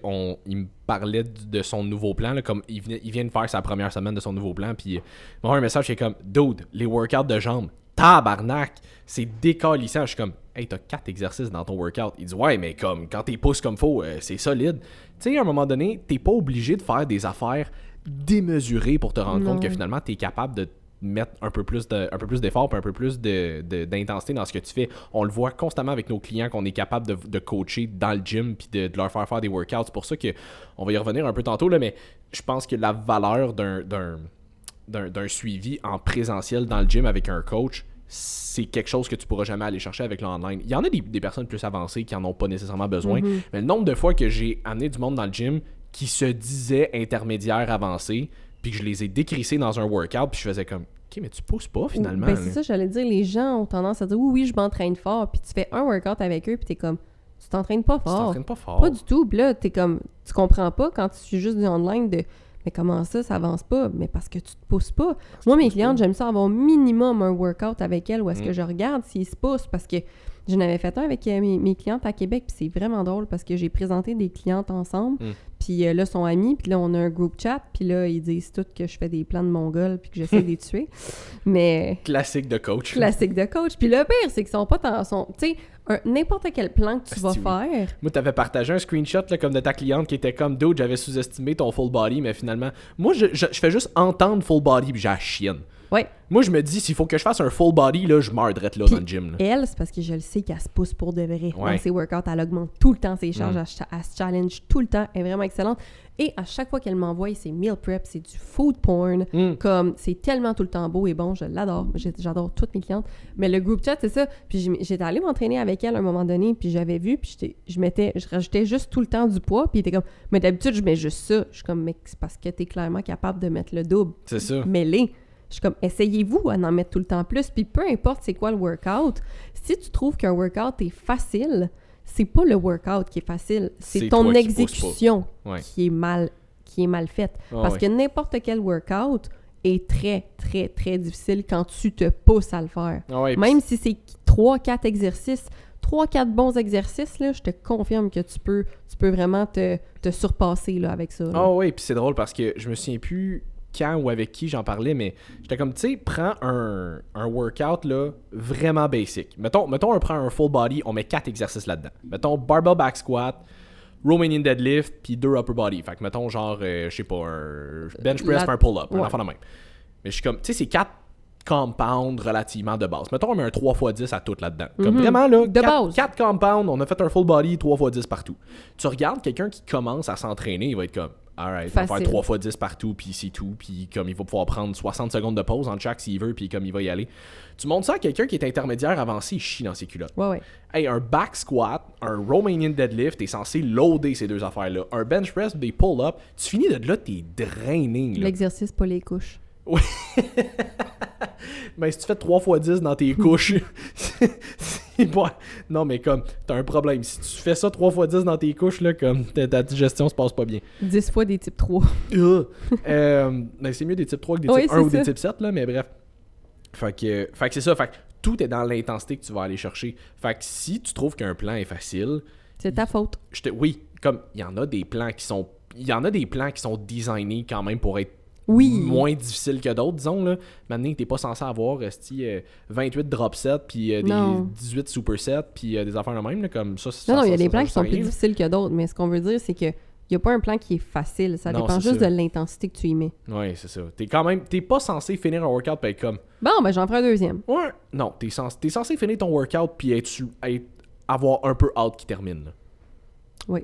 il me parlait de son nouveau plan, là, comme il vient de faire sa première semaine de son nouveau plan, puis il m'a envoyé un message qui est comme « Dude, les workouts de jambes, tabarnak, c'est décalissant. » Je suis comme « Hey, t'as 4 exercices dans ton workout. » Il dit « Ouais, mais comme quand t'es poussé comme faut, c'est solide. » Tu sais, à un moment donné, t'es pas obligé de faire des affaires démesurées pour te rendre compte que finalement, t'es capable de mettre un peu plus d'effort, puis un peu plus d'intensité dans ce que tu fais. On le voit constamment avec nos clients qu'on est capable de coacher dans le gym puis de leur faire des workouts. C'est pour ça qu'on va y revenir un peu tantôt, là, mais je pense que la valeur d'un suivi en présentiel dans le gym avec un coach, c'est quelque chose que tu pourras jamais aller chercher avec l'online. Il y en a des personnes plus avancées qui en ont pas nécessairement besoin, mais le nombre de fois que j'ai amené du monde dans le gym qui se disaient intermédiaires avancés, puis que je les ai décrissés dans un workout, puis je faisais comme « OK, mais tu pousses pas finalement. » Ben c'est ça, j'allais dire, les gens ont tendance à dire « Oui, je m'entraîne fort. » Puis tu fais un workout avec eux, puis t'es comme « Tu t'entraînes pas fort. » Tu t'entraînes pas fort. Pas du tout. Puis là, t'es comme, tu comprends pas quand tu suis juste du online de « Mais comment ça avance pas? » Mais parce que tu te pousses pas. Moi, mes clientes, j'aime ça avoir minimum un workout avec elles où est-ce que je regarde s'ils se poussent, parce que j'en avais fait un avec mes clientes à Québec, puis c'est vraiment drôle parce que j'ai présenté des clientes ensemble, puis là, sont amis, puis là, on a un group chat, puis là, ils disent toutes que je fais des plans de mongols, puis que j'essaie de les tuer. Mais... Classique de coach. Classique de coach. Puis le pire, c'est qu'ils sont pas tu sais, n'importe quel plan que tu vas faire... Moi, t'avais partagé un screenshot là, comme de ta cliente qui était comme « Dude, j'avais sous-estimé ton full body, mais finalement... » Moi, je fais juste entendre full body, puis j'ai la chienne. Ouais. Moi, je me dis, s'il faut que je fasse un full body, là, je meurs drette là dans le gym. Là. Elle, c'est parce que je le sais qu'elle se pousse pour de vrai. Dans ses workouts, elle augmente tout le temps ses charges, elle se challenge tout le temps, elle est vraiment excellente. Et à chaque fois qu'elle m'envoie ses meal prep, c'est du food porn. Comme, c'est tellement tout le temps beau et bon, je l'adore. J'adore toutes mes clientes. Mais le group chat, c'est ça. Puis j'étais allée m'entraîner avec elle à un moment donné, puis j'avais vu, puis je rajoutais juste tout le temps du poids, puis il était comme, mais d'habitude, je mets juste ça. Je suis comme, mais c'est parce que t'es clairement capable de mettre le double. C'est ça. Mets-les. Je suis comme, essayez-vous à en mettre tout le temps plus, puis peu importe c'est quoi le workout, si tu trouves qu'un workout est facile, c'est pas le workout qui est facile, c'est ton exécution qui est mal faite. Parce que n'importe quel workout est très, très, très difficile quand tu te pousses à le faire. Même si c'est 3-4 exercices, 3-4 bons exercices, là, je te confirme que tu peux vraiment te surpasser là, avec ça. Oh oui, puis c'est drôle parce que je me souviens plus quand ou avec qui j'en parlais, mais j'étais comme, tu sais, prends un workout là, vraiment basic. Mettons, on prend un full body, on met 4 exercices là-dedans. Mettons, barbell back squat, Romanian deadlift, puis 2 upper body. Fait que mettons, genre, je sais pas, un bench press, un pull-up, un enfant de même. Mais je suis comme, tu sais, c'est 4 compounds relativement de base. Mettons, on met un 3x10 à tout là-dedans. Comme vraiment, là, 4 compounds, on a fait un full body, 3x10 partout. Tu regardes quelqu'un qui commence à s'entraîner, il va être comme, alright, il va faire 3x10 partout, puis c'est tout, puis comme il va pouvoir prendre 60 secondes de pause entre chaque s'il veut, puis comme il va y aller. Tu montres ça à quelqu'un qui est intermédiaire avancé, il chie dans ses culottes. Ouais. Hey, un back squat, un Romanian deadlift, t'es censé loader ces deux affaires-là. Un bench press, des pull-ups, tu finis de là, t'es drainé. Là. L'exercice, pas les couches. Oui. Mais si tu fais 3x10 dans tes couches, non, mais comme, t'as un problème. Si tu fais ça 3x10 dans tes couches, là, comme, ta digestion se passe pas bien. 10 fois des types 3. Mais c'est mieux des types 3 que des types 1 ou des types 7, là, mais bref. Fait que c'est ça. Fait que tout est dans l'intensité que tu vas aller chercher. Fait que si tu trouves qu'un plan est facile... C'est ta faute. Oui, comme, il y en a des plans qui sont... Il y en a des plans qui sont designés quand même pour être moins difficile que d'autres, disons, là. Maintenant, t'es pas censé avoir 28 drop sets, puis des 18 super sets, puis des affaires de même, là, comme ça. Non, il y a des plans qui sont plus difficiles que d'autres, mais ce qu'on veut dire, c'est que il n'y a pas un plan qui est facile. Ça dépend juste de l'intensité que tu y mets. Oui, c'est ça. T'es pas censé finir un workout et être comme... Bon, ben j'en ferai un deuxième. Ouais. Non, t'es censé finir ton workout puis avoir un peu hâte qui termine. Là. Oui.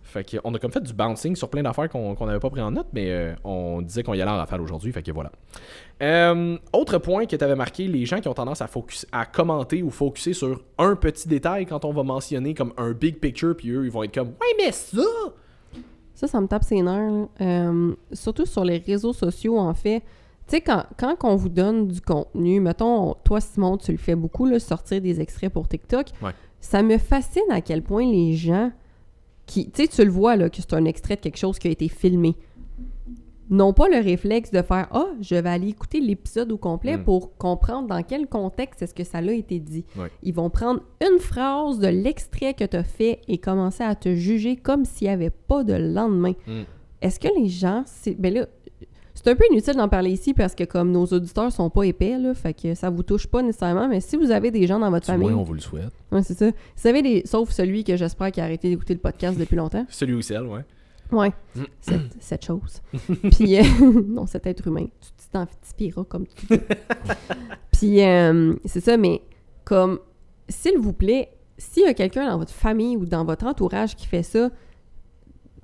Fait qu'on a comme fait du bouncing sur plein d'affaires qu'on n'avait pas pris en note, mais on disait qu'on y allait en rafale aujourd'hui, fait que voilà. Autre point que tu avais marqué, les gens qui ont tendance à commenter ou focuser sur un petit détail quand on va mentionner comme un big picture, puis eux, ils vont être comme « Ouais, mais ça! » Ça me tape ses nerfs. Surtout sur les réseaux sociaux, en fait. Tu sais, quand on vous donne du contenu, mettons, toi, Simon, tu le fais beaucoup, là, sortir des extraits pour TikTok, ça me fascine à quel point les gens qui... Tu sais, tu le vois, là, que c'est un extrait de quelque chose qui a été filmé. N'ont pas le réflexe de faire « Ah, je vais aller écouter l'épisode au complet pour comprendre dans quel contexte est-ce que ça a été dit. » Ils vont prendre une phrase de l'extrait que tu as fait et commencer à te juger comme s'il n'y avait pas de lendemain. Est-ce que les gens... Ben là, c'est un peu inutile d'en parler ici parce que comme nos auditeurs sont pas épais, là, fait que ça vous touche pas nécessairement, mais si vous avez des gens dans votre famille... Oui, on vous le souhaite. Oui, c'est ça. Si vous avez sauf celui que j'espère qui a arrêté d'écouter le podcast depuis longtemps. Celui ou celle, ouais. Ouais, cette chose. Puis, non, cet être humain, tu t'inspireras comme tu veux. Puis, c'est ça, mais comme, s'il vous plaît, s'il y a quelqu'un dans votre famille ou dans votre entourage qui fait ça,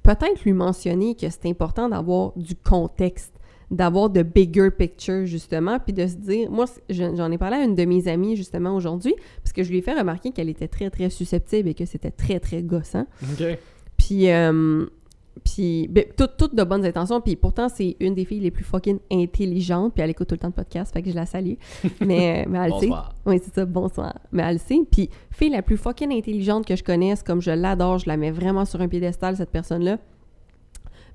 peut-être lui mentionner que c'est important d'avoir du contexte, d'avoir de bigger picture, justement, puis de se dire... Moi, j'en ai parlé à une de mes amies, justement, aujourd'hui, parce que je lui ai fait remarquer qu'elle était très, très susceptible et que c'était très, très gossant. OK. Puis, ben, toutes de bonnes intentions. Puis pourtant, c'est une des filles les plus fucking intelligentes. Puis elle écoute tout le temps de podcast, fait que je la salue. Mais elle sait. Oui, c'est ça, bonsoir. Mais elle sait. Puis, fille la plus fucking intelligente que je connaisse, comme je l'adore, je la mets vraiment sur un piédestal, cette personne-là.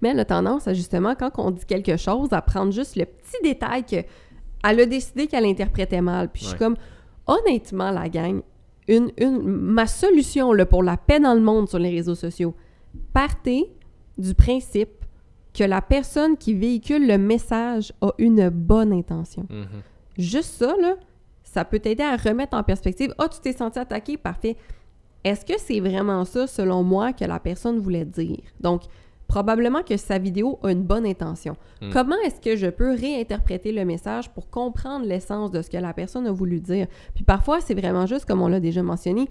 Mais elle a tendance à, justement, quand on dit quelque chose, à prendre juste le petit détail qu'elle a décidé qu'elle interprétait mal. Puis je suis comme, honnêtement, la gang, ma solution là, pour la paix dans le monde sur les réseaux sociaux, partez du principe que la personne qui véhicule le message a une bonne intention. Juste ça, là, ça peut t'aider à remettre en perspective. « Ah, tu t'es senti attaqué? Parfait. Est-ce que c'est vraiment ça, selon moi, que la personne voulait dire? » Donc, probablement que sa vidéo a une bonne intention. Comment est-ce que je peux réinterpréter le message pour comprendre l'essence de ce que la personne a voulu dire? Puis parfois, c'est vraiment juste, comme on l'a déjà mentionné,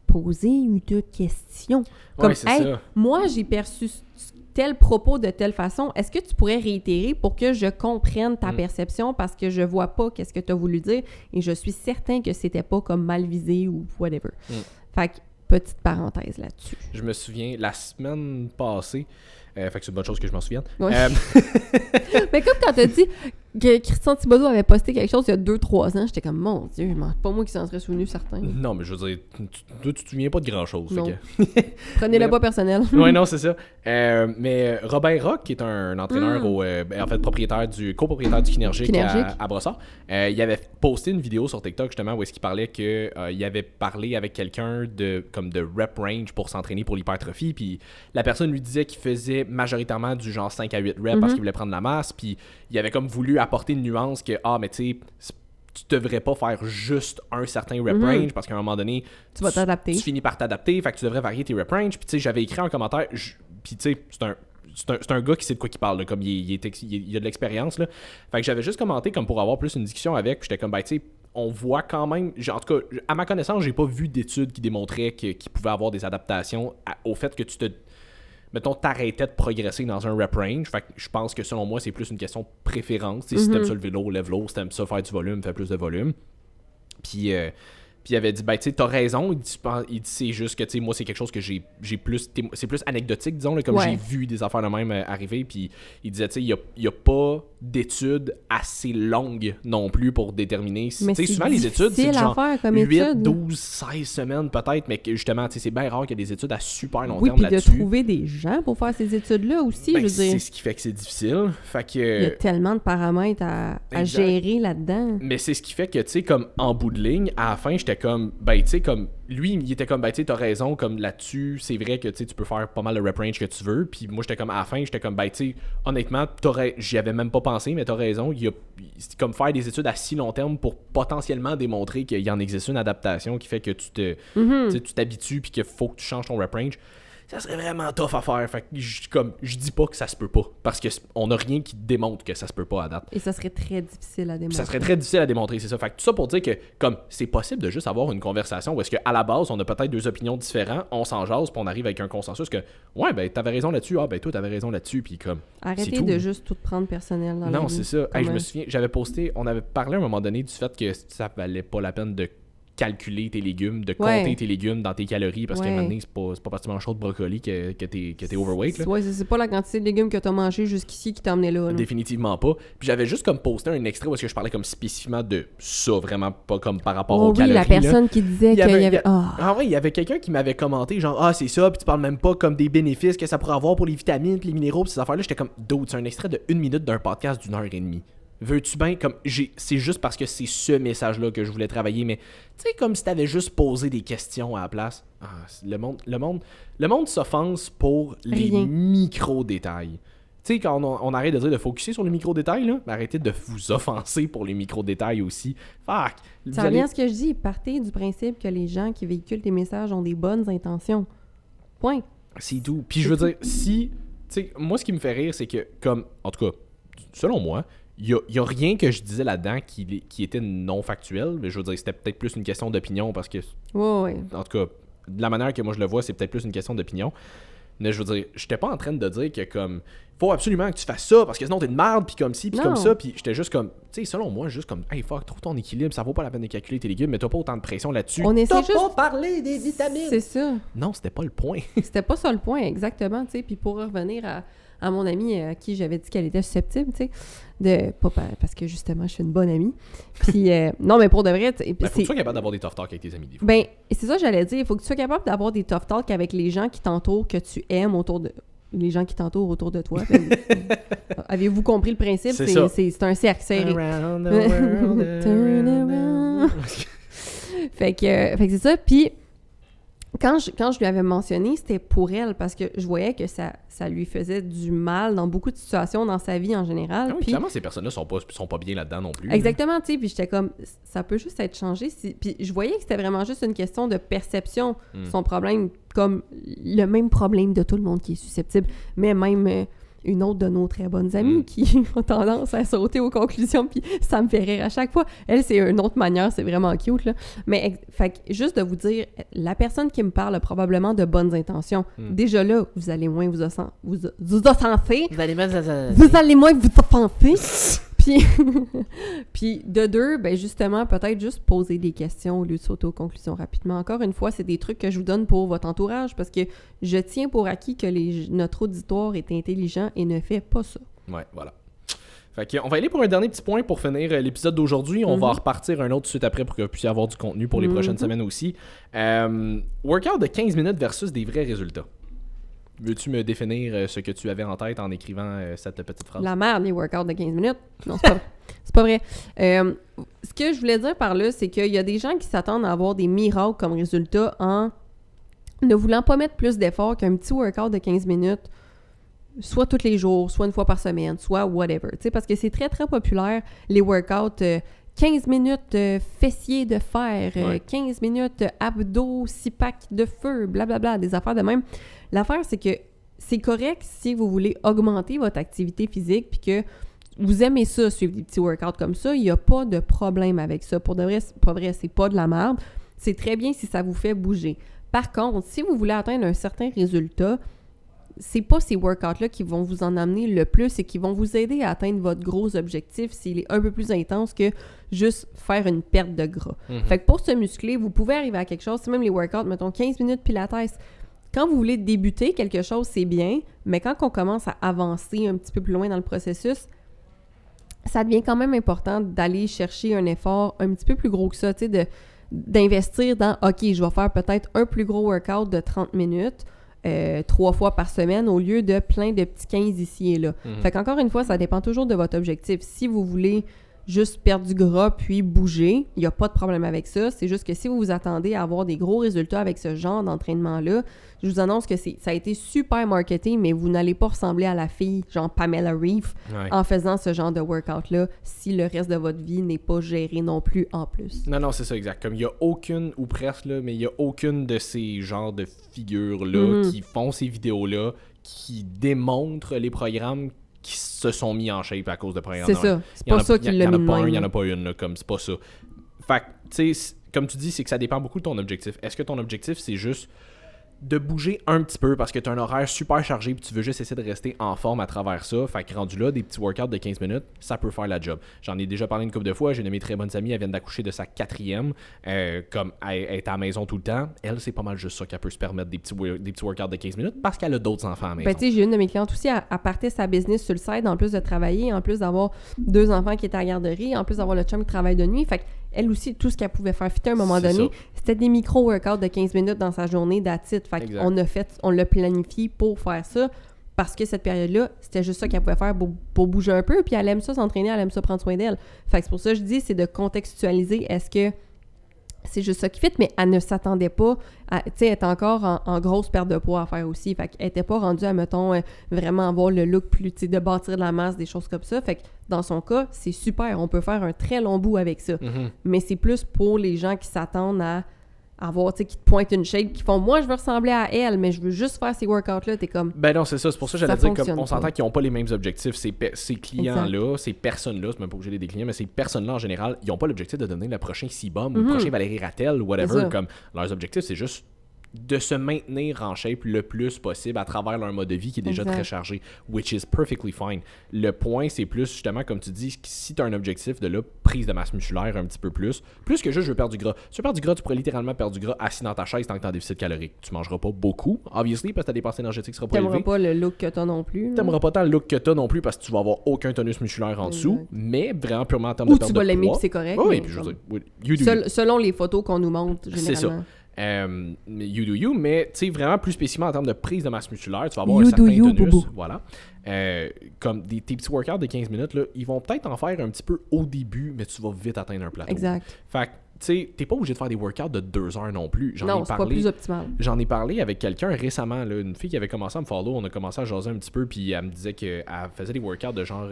poser une question. Comme, hey, moi, j'ai perçu tel propos de telle façon. Est-ce que tu pourrais réitérer pour que je comprenne ta perception parce que je vois pas qu'est-ce que tu as voulu dire et je suis certain que c'était pas comme mal visé ou whatever. Fait que, petite parenthèse là-dessus. Je me souviens, la semaine passée, fait que c'est une bonne chose que je m'en souvienne. Ouais. Mais comme quand t'as dit, que Christian Thibodeau avait posté quelque chose il y a 2-3 ans, j'étais comme, mon Dieu, pas moi qui s'en serait souvenu, certains. Non, mais je veux dire, tu te souviens pas de grand-chose. Non. Que... Prenez-le pas personnel. Ouais, non, c'est ça. Mais Robert Rock, qui est un entraîneur, en fait, copropriétaire du Kinergic. À Brossard, il avait posté une vidéo sur TikTok, justement, où est-ce qu'il parlait qu'il avait parlé avec quelqu'un de rep range pour s'entraîner pour l'hypertrophie, puis la personne lui disait qu'il faisait majoritairement du genre 5 à 8 reps parce qu'il voulait prendre la masse, puis il avait comme voulu apporter une nuance que, mais tu sais, tu devrais pas faire juste un certain rep range parce qu'à un moment donné, tu vas t'adapter. Tu finis par t'adapter, fait que tu devrais varier tes rep range. Puis tu sais, j'avais écrit un commentaire, puis tu sais, c'est un gars qui sait de quoi il parle, là, comme il a de l'expérience, là. Fait que j'avais juste commenté comme pour avoir plus une discussion avec, puis j'étais comme, tu sais, on voit quand même, en tout cas, à ma connaissance, j'ai pas vu d'études qui démontraient qu'il pouvait avoir des adaptations au fait que t'arrêtais de progresser dans un rep range. Fait que je pense que selon moi, c'est plus une question de préférence. Si t'aimes ça le vélo, lève-l'eau. Si t'aimes ça faire du volume, fais plus de volume. Puis il avait dit, tu sais, t'as raison. Il dit c'est juste que, tu sais, moi, c'est quelque chose que j'ai plus... C'est plus anecdotique, disons, là, comme j'ai vu des affaires de même arriver. Puis il disait, tu sais, il y a pas d'études assez longues non plus pour déterminer... Tu sais, souvent, les études, c'est genre 8, 12, 16 semaines peut-être, mais que, justement, tu sais, c'est bien rare qu'il y ait des études à super long terme là-dessus. Oui, puis de trouver des gens pour faire ces études-là aussi, je veux dire. C'est ce qui fait que c'est difficile. Fait que... Il y a tellement de paramètres à gérer là-dedans. Mais c'est ce qui fait que, tu sais, comme en bout de ligne, à la fin, j'étais comme, tu sais, comme, lui, il était comme, tu sais, t'as raison, comme là-dessus, c'est vrai que, tu sais, tu peux faire pas mal le rep range que tu veux. Puis moi, j'étais comme, à la fin, j'étais comme, tu sais, honnêtement, j'y avais même pas pensé, mais t'as raison. C'est comme faire des études à si long terme pour potentiellement démontrer qu'il y en existe une adaptation qui fait que tu t'habitues puis qu'il faut que tu changes ton rep range. Ça serait vraiment tough à faire. Fait que je dis pas que ça se peut pas. Parce qu'on a rien qui démontre que ça se peut pas à date. Et ça serait très difficile à démontrer. Ça serait très difficile à démontrer, c'est ça. Fait que tout ça pour dire que, comme, c'est possible de juste avoir une conversation où est-ce qu'à la base, on a peut-être deux opinions différentes, on s'en jase, puis on arrive avec un consensus que, ouais, ben, t'avais raison là-dessus, toi, t'avais raison là-dessus, puis comme. Arrêtez de juste tout prendre personnel dans la vie. Non, c'est ça. Hey, je me souviens, on avait parlé à un moment donné du fait que ça valait pas la peine de calculer tes légumes, de compter tes légumes dans tes calories parce qu'à un moment donné, c'est pas parce que tu manges trop de brocoli que t'es overweight. Là. Ouais, c'est pas la quantité de légumes que t'as mangé jusqu'ici qui t'a emmené là. Définitivement pas. Puis j'avais juste comme posté un extrait où est-ce que je parlais comme spécifiquement de ça, vraiment pas comme par rapport aux calories. Oui, la personne qui disait qu'il y avait... il y avait quelqu'un qui m'avait commenté genre, c'est ça, puis tu parles même pas comme des bénéfices que ça pourrait avoir pour les vitamines, puis les minéraux, puis ces affaires-là. J'étais comme, dude, c'est un extrait de 1 minute d'un podcast d'1h30. Veux-tu bien, comme, c'est juste parce que c'est ce message-là que je voulais travailler, mais tu sais, comme si t'avais juste posé des questions à la place. Le monde s'offense pour les micro-détails. Tu sais, quand on arrête de dire de focusser sur les micro-détails, là, arrêtez de vous offenser pour les micro-détails aussi. Fuck! Ça revient à ce que je dis, partez du principe que les gens qui véhiculent des messages ont des bonnes intentions. Point. C'est tout. Puis je veux dire, si... Tu sais, moi, ce qui me fait rire, c'est que, comme, en tout cas, selon moi, il y a rien que je disais là-dedans qui était non factuel, mais je veux dire, c'était peut-être plus une question d'opinion parce que... Ouais. En tout cas, de la manière que moi je le vois, c'est peut-être plus une question d'opinion. Mais je veux dire, j'étais pas en train de dire que comme... Faut absolument que tu fasses ça parce que sinon t'es une merde, puis comme ci, puis comme ça, puis j'étais juste comme... Tu sais, selon moi, juste comme... Hey, fuck, trouve ton équilibre, ça vaut pas la peine de calculer tes légumes, mais t'as pas autant de pression là-dessus. On essaie juste... pas parler des vitamines! C'est ça. Non, c'était pas le point. C'était pas ça le point, exactement, tu sais. Puis pour revenir à mon amie à qui j'avais dit qu'elle était susceptible, tu sais, parce que justement, je suis une bonne amie. Puis, non, mais pour de vrai... Faut que tu sois capable d'avoir des tough talks avec tes amis, des fois. Ben, c'est ça que j'allais dire. Il faut que tu sois capable d'avoir des tough talks avec les gens qui t'entourent, que tu aimes autour de... Les gens qui t'entourent autour de toi. Avez-vous compris le principe? C'est un cercle serré. Around the world, Turn around. Fait que c'est ça. Puis, quand je lui avais mentionné, c'était pour elle, parce que je voyais que ça lui faisait du mal dans beaucoup de situations dans sa vie en général. Ah oui, clairement, ces personnes-là sont pas bien là-dedans non plus. Exactement, tu sais, puis j'étais comme, ça peut juste être changé. Puis je voyais que c'était vraiment juste une question de perception, son problème, comme le même problème de tout le monde qui est susceptible, mais même... une autre de nos très bonnes amies qui a tendance à sauter aux conclusions, puis ça me fait rire à chaque fois. Elle, c'est une autre manière, c'est vraiment cute, là. Mais, fait que juste de vous dire, la personne qui me parle a probablement de bonnes intentions. Déjà là, vous allez moins vous offenser. Vous allez moins vous offenser. Puis de deux, ben justement, peut-être juste poser des questions au lieu de sauter aux conclusions rapidement. Encore une fois, c'est des trucs que je vous donne pour votre entourage parce que je tiens pour acquis que notre auditoire est intelligent et ne fait pas ça. Ouais, voilà. Fait qu'on va aller pour un dernier petit point pour finir l'épisode d'aujourd'hui. On va en repartir un autre tout de suite après pour que vous puissiez avoir du contenu pour les prochaines semaines aussi. Workout de 15 minutes versus des vrais résultats. Veux-tu me définir ce que tu avais en tête en écrivant cette petite phrase? La merde, les workouts de 15 minutes. Non, c'est pas vrai. Ce que je voulais dire par là, c'est qu'il y a des gens qui s'attendent à avoir des miracles comme résultat en ne voulant pas mettre plus d'efforts qu'un petit workout de 15 minutes, soit tous les jours, soit une fois par semaine, soit whatever. Tu sais, parce que c'est très, très populaire, les workouts 15 minutes fessiers de fer, 15 minutes abdos, 6 packs de feu, blablabla, des affaires de même. L'affaire, c'est que c'est correct si vous voulez augmenter votre activité physique puis que vous aimez ça, suivre des petits workouts comme ça, il n'y a pas de problème avec ça. Pour de vrai, c'est pas vrai, c'est pas de la merde. C'est très bien si ça vous fait bouger. Par contre, si vous voulez atteindre un certain résultat, c'est pas ces workouts-là qui vont vous en amener le plus et qui vont vous aider à atteindre votre gros objectif s'il est un peu plus intense que juste faire une perte de gras. Fait que pour se muscler, vous pouvez arriver à quelque chose, c'est même les workouts, mettons 15 minutes pilates. Quand vous voulez débuter quelque chose, c'est bien, mais quand on commence à avancer un petit peu plus loin dans le processus, ça devient quand même important d'aller chercher un effort un petit peu plus gros que ça, tu sais, d'investir dans « OK, je vais faire peut-être un plus gros workout de 30 minutes, 3 fois par semaine au lieu de plein de petits 15 ici et là. Fait qu'encore une fois, ça dépend toujours de votre objectif. Si vous voulez juste perdre du gras puis bouger, il n'y a pas de problème avec ça. C'est juste que si vous vous attendez à avoir des gros résultats avec ce genre d'entraînement-là, je vous annonce que ça a été super marketé, mais vous n'allez pas ressembler à la fille, genre Pamela Reif, en faisant ce genre de workout-là si le reste de votre vie n'est pas géré non plus en plus. Non, c'est ça, exact. Comme il n'y a aucune, ou presque, là, mais il n'y a aucune de ces genres de figures-là qui font ces vidéos-là, qui démontrent les programmes qui se sont mis en shape à cause de programmes. C'est ça. C'est pas ça qui l'a mis de même. Il n'y en a pas une, là, comme c'est pas ça. Fait que, tu sais, comme tu dis, c'est que ça dépend beaucoup de ton objectif. Est-ce que ton objectif, c'est juste de bouger un petit peu parce que tu as un horaire super chargé puis tu veux juste essayer de rester en forme à travers ça? Fait que rendu là, des petits workouts de 15 minutes, ça peut faire la job. J'en ai déjà parlé une couple de fois. J'ai une de mes très bonnes amies, elle vient d'accoucher de sa 4e. Comme elle est à la maison tout le temps, elle, c'est pas mal juste ça qu'elle peut se permettre des petits workouts de 15 minutes parce qu'elle a d'autres enfants à la maison. Ben, tu sais, j'ai une de mes clientes aussi, elle partait sa business sur le side, en plus de travailler, en plus d'avoir 2 enfants qui étaient à la garderie, en plus d'avoir le chum qui travaille de nuit. Fait que elle aussi, tout ce qu'elle pouvait faire fitter à un moment donné, c'était des micro-workouts de 15 minutes dans sa journée that's it. Fait qu'on l'a planifié pour faire ça parce que cette période-là, c'était juste ça qu'elle pouvait faire pour bouger un peu. Puis elle aime ça s'entraîner, elle aime ça prendre soin d'elle. Fait que c'est pour ça que je dis, c'est de contextualiser. Est-ce que c'est juste ça qui fit? Mais elle ne s'attendait pas. Tu sais, elle est encore en grosse perte de poids à faire aussi. Fait qu'elle n'était pas rendue à, mettons, vraiment avoir le look plus, tu sais, de bâtir de la masse, des choses comme ça. Fait que dans son cas, c'est super. On peut faire un très long bout avec ça. Mais c'est plus pour les gens qui s'attendent à avoir, tu sais, qui te pointent une shape, qui font « Moi, je veux ressembler à elle, mais je veux juste faire ces workouts-là. » T'es comme... Ben non, c'est ça. C'est pour ça que j'allais dire qu'on s'entend qu'ils n'ont pas les mêmes objectifs. Ces clients-là, ces personnes-là, c'est même pas obligé d'être des clients, mais ces personnes-là, en général, ils n'ont pas l'objectif de devenir le prochain Sibum ou le prochain Valérie Ratel ou whatever. Comme leurs objectifs, c'est juste de se maintenir en shape le plus possible à travers leur mode de vie qui est déjà très chargé, which is perfectly fine. Le point, c'est plus, justement, comme tu dis, si tu as un objectif de là, prise de masse musculaire un petit peu plus que juste je veux perdre du gras. Si tu veux perdre du gras, tu pourrais littéralement perdre du gras assis dans ta chaise tant que tu es en déficit calorique. Tu mangeras pas beaucoup, obviously, parce que ta dépense énergétique sera pas élevée. T'aimeras pas le look que t'as non plus. T'aimeras pas tant le look que t'as non plus parce que tu vas avoir aucun tonus musculaire en dessous, mais vraiment purement en termes de perte de poids. Ou tu vas l'aimer puis c'est correct. Oui, puis je veux dire, selon les photos qu'on nous montre, généralement. C'est ça. You do you, mais tu sais, vraiment plus spécifiquement en termes de prise de masse musculaire, tu vas avoir un certain tonus. Boubou. Voilà. Comme tes petits workouts de 15 minutes, là, ils vont peut-être en faire un petit peu au début, mais tu vas vite atteindre un plateau. Exact. Fait que, tu sais, t'es pas obligé de faire des workouts de 2 heures non plus. Non, c'est pas plus optimal. J'en ai parlé avec quelqu'un récemment, là, une fille qui avait commencé à me follow, on a commencé à jaser un petit peu, puis elle me disait qu'elle faisait des workouts de genre 1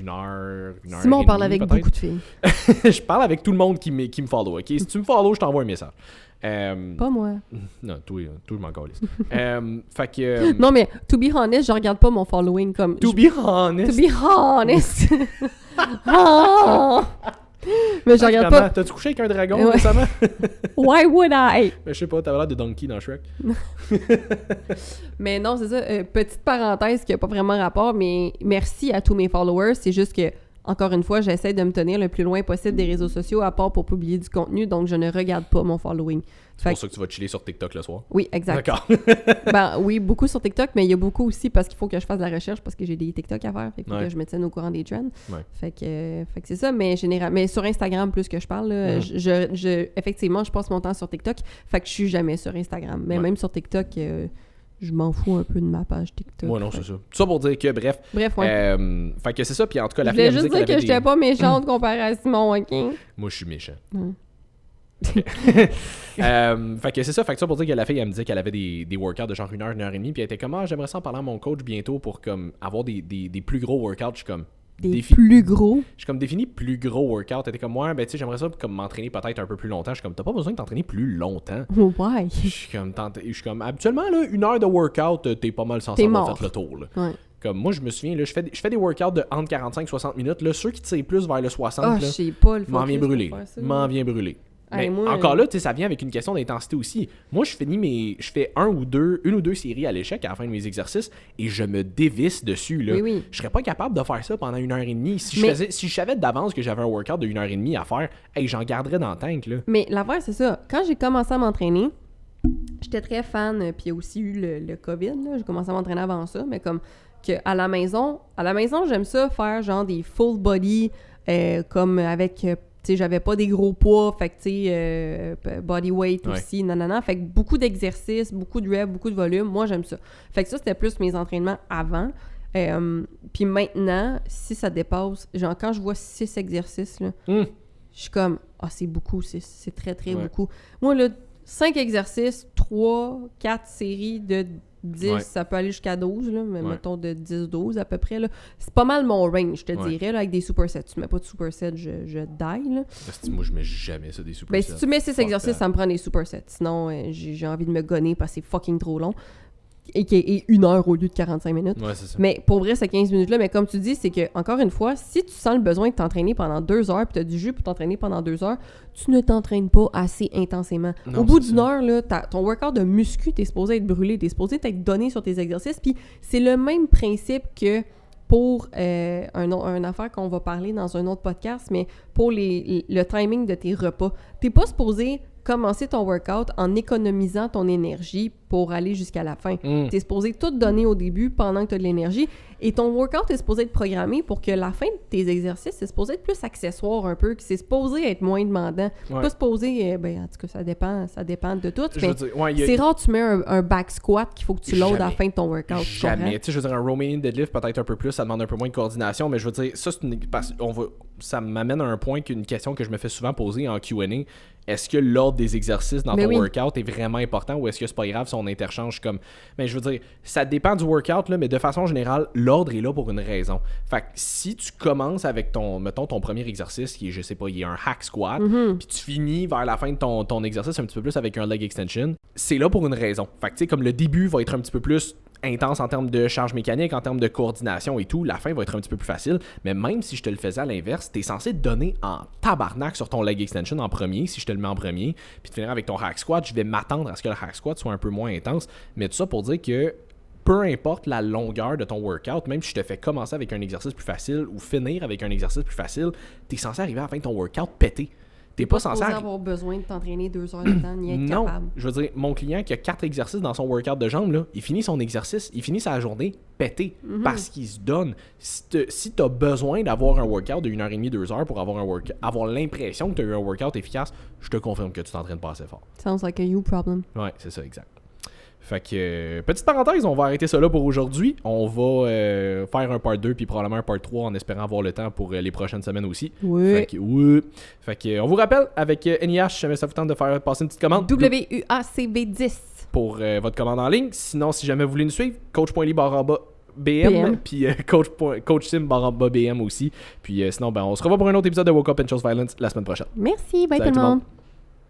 heure, 1 heure. Simon, on parle avec beaucoup de filles. Je parle avec tout le monde qui me follow, ok? Si tu me follow, je t'envoie un message. Pas moi. Non, toi je m'en calisse. Fait que... Non, mais to be honest, je regarde pas mon following comme... To be honest. Oh! Mais je regarde pas... T'as-tu couché avec un dragon récemment? Why would I? Je sais pas, t'avais l'air de Donkey dans Shrek. Mais non, c'est ça. Petite parenthèse qui a pas vraiment rapport, mais merci à tous mes followers. C'est juste que encore une fois, j'essaie de me tenir le plus loin possible des réseaux sociaux, à part pour publier du contenu, donc je ne regarde pas mon following. C'est pour ça que tu vas chiller sur TikTok le soir? Oui, exact. D'accord. Ben oui, beaucoup sur TikTok, mais il y a beaucoup aussi parce qu'il faut que je fasse de la recherche parce que j'ai des TikTok à faire. Fait qu'il faut que je me tienne au courant des trends. Ouais. Fait que c'est ça, mais mais sur Instagram, plus que je parle, là, effectivement, je passe mon temps sur TikTok. Fait que je suis jamais sur Instagram. Mais même sur TikTok, je m'en fous un peu de ma page TikTok. Ouais, non, c'est ça. Tout ça pour dire que, bref. Ouais. Fait que c'est ça, puis en tout cas, la je fille, voulais juste dire que j'étais pas méchante comparé à Simon, OK? Moi, je suis méchant. Fait que c'est ça, fait que ça pour dire que la fille, elle me disait qu'elle avait des workouts de genre 1 heure, 1 heure et demie, puis elle était comme, j'aimerais ça en parler à mon coach bientôt pour comme avoir des plus gros workouts. Je suis comme, plus gros? Je suis comme défini plus gros workout. Elle était comme, ben tu sais, j'aimerais ça comme m'entraîner peut-être un peu plus longtemps. Je suis comme, t'as pas besoin de t'entraîner plus longtemps. Ouais. Je suis comme, habituellement, là, 1 heure de workout, t'es pas mal censé avoir fait le tour, là. Ouais. Comme moi, je me souviens, là, je fais des workouts de entre 45 et 60 minutes. Là, ceux qui tirent plus vers le 60, je sais pas le m'en vient brûler. Mais moi, encore là, ça vient avec une question d'intensité aussi. Moi, je fais une ou deux séries à l'échec à la fin de mes exercices et je me dévisse dessus. Là. Oui. Je serais pas capable de faire ça pendant 1 heure et demie. Si je savais d'avance que j'avais un workout de 1 heure et demie à faire, j'en garderais dans le tank. Là. Mais l'affaire, c'est ça. Quand j'ai commencé à m'entraîner, j'étais très fan, puis il y a aussi eu le COVID. Là. J'ai commencé à m'entraîner avant ça, mais comme que à la maison, j'aime ça faire genre des full body, comme avec... tu sais, j'avais pas des gros poids, fait que tu sais, body weight aussi, nanana. Fait que beaucoup d'exercices, beaucoup de reps, beaucoup de volume. Moi, j'aime ça. Fait que ça, c'était plus mes entraînements avant. Puis maintenant, si ça dépasse, genre quand je vois 6 exercices, là, je suis comme, c'est beaucoup, c'est très, très beaucoup. Moi, là, 5 exercices, 3, 4 séries de 10, ça peut aller jusqu'à 12, là, mais mettons de 10-12 à peu près. Là. C'est pas mal mon range, je te dirais, là, avec des supersets. Tu mets pas de supersets, je die. Là. Moi, je mets jamais ça des supersets. Ben, si tu mets 6 exercices, ça me prend des supersets. Sinon, j'ai envie de me gonner parce que c'est fucking trop long. Et 1 heure au lieu de 45 minutes. Ouais, c'est ça. Mais pour vrai, ces 15 minutes-là, mais comme tu dis, c'est que, encore une fois, si tu sens le besoin de t'entraîner pendant 2 heures, puis tu as du jus pour t'entraîner pendant 2 heures, tu ne t'entraînes pas assez intensément. Non, au bout d'une heure, là, ton workout de muscu, t'es supposé être brûlé, t'es supposé t'être donné sur tes exercices, puis c'est le même principe que pour une affaire qu'on va parler dans un autre podcast, mais pour le timing de tes repas. T'es pas supposé commencer ton workout en économisant ton énergie pour aller jusqu'à la fin. T'es supposé tout donner au début pendant que tu as de l'énergie et ton workout est supposé être programmé pour que la fin de tes exercices, c'est supposé être plus accessoire un peu, que c'est supposé être moins demandant. Pas supposé, en tout cas, ça dépend de tout. C'est rare que tu mets un back squat qu'il faut que tu loads à la fin de ton workout. Jamais. Tu sais, je veux dire, un Romanian deadlift peut-être un peu plus, ça demande un peu moins de coordination, mais je veux dire, ça m'amène à un point qu'une question que je me fais souvent poser en Q&A. Est-ce que l'ordre des exercices dans ton workout est vraiment important ou est-ce que c'est pas grave si on interchange comme... Mais je veux dire, ça dépend du workout, là, mais de façon générale, l'ordre est là pour une raison. Fait que si tu commences avec ton premier exercice qui est, je sais pas, il y a un hack squat, puis tu finis vers la fin de ton exercice un petit peu plus avec un leg extension, c'est là pour une raison. Fait que tu sais, comme le début va être un petit peu plus intense en termes de charge mécanique, en termes de coordination et tout, la fin va être un petit peu plus facile, mais même si je te le faisais à l'inverse, t'es censé te donner en tabarnak sur ton leg extension en premier, si je te le mets en premier, puis de finir avec ton hack squat, je vais m'attendre à ce que le hack squat soit un peu moins intense, mais tout ça pour dire que peu importe la longueur de ton workout, même si je te fais commencer avec un exercice plus facile ou finir avec un exercice plus facile, t'es censé arriver à la fin de ton workout pété. T'es pas censé avoir besoin de t'entraîner 2 heures de temps, ni être capable. Non, je veux dire, mon client qui a 4 exercices dans son workout de jambes, là, il finit son exercice, il finit sa journée pété parce qu'il se donne. Si t'as besoin d'avoir un workout de 1h30, 2 heures pour avoir l'impression que t'as eu un workout efficace, je te confirme que tu t'entraînes pas assez fort. Sounds like a you problem. Ouais, c'est ça, exact. Fait que, petite parenthèse, on va arrêter ça là pour aujourd'hui. On va faire un part 2 puis probablement un part 3 en espérant avoir le temps pour les prochaines semaines aussi. Oui. Fait que, on vous rappelle, avec NIH, si jamais ça vous tente de faire passer une petite commande. WUACB10. Pour votre commande en ligne. Sinon, si jamais vous voulez nous suivre, coach.ly/BM, puis coachsim/BM aussi. Puis sinon, on se revoit pour un autre épisode de Woke Up and Chose Violence la semaine prochaine. Merci, bye Salut tout le monde.